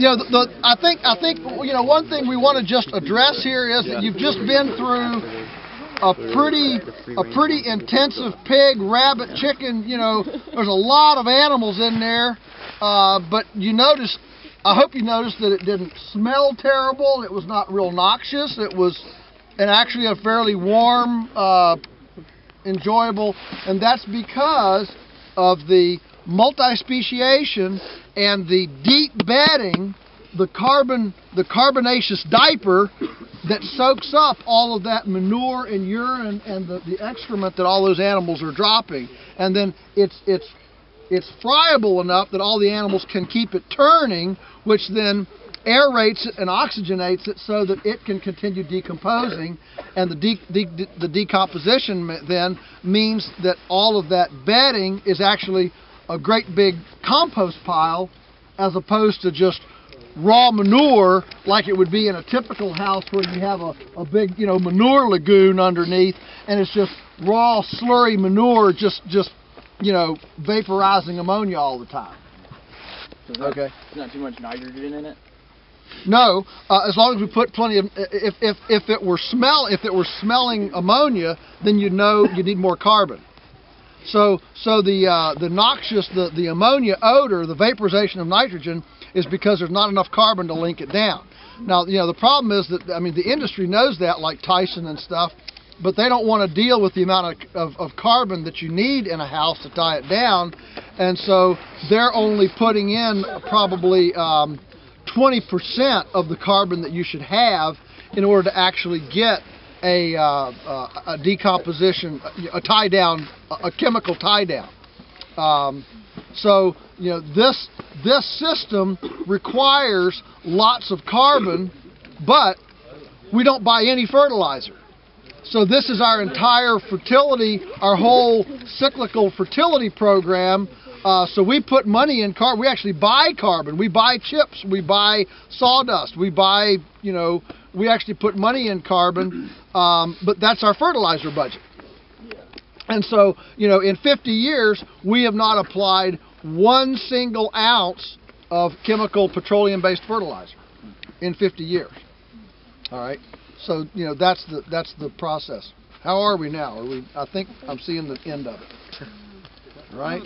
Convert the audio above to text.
I think one thing we want to just address here is that you've just been through a pretty intensive pig, rabbit, chicken. There's a lot of animals in there, but I hope you noticed that it didn't smell terrible. It was not real noxious. It was actually a fairly warm, enjoyable, and that's because of the multispeciation and the deep bedding, the carbonaceous diaper that soaks up all of that manure and urine and the excrement that all those animals are dropping, and then it's friable enough that all the animals can keep it turning, which then aerates it and oxygenates it so that it can continue decomposing, and the decomposition then means that all of that bedding is actually a great big compost pile, as opposed to just raw manure like it would be in a typical house where you have a big manure lagoon underneath, and it's just raw slurry manure just vaporizing ammonia all the time. Okay. There's not too much nitrogen in it? No, as long as we put plenty of. If it were smelling ammonia, then you need more carbon. So the noxious, the ammonia odor, the vaporization of nitrogen, is because there's not enough carbon to link it down. Now the problem is that the industry knows that, like Tyson and stuff, but they don't want to deal with the amount of carbon that you need in a house to tie it down, and so they're only putting in probably 20% of the carbon that you should have in order to actually get a decomposition, a tie down, a chemical tie down. So this system requires lots of carbon, but we don't buy any fertilizer. So this is our entire fertility, our whole cyclical fertility program. So we put money in carbon. We actually buy carbon. We buy chips. We buy sawdust. We buy, we actually put money in carbon, but that's our fertilizer budget. And so, in 50 years, we have not applied one single ounce of chemical petroleum-based fertilizer in 50 years. All right. So, that's the process. How are we now? I think I'm seeing the end of it. Right?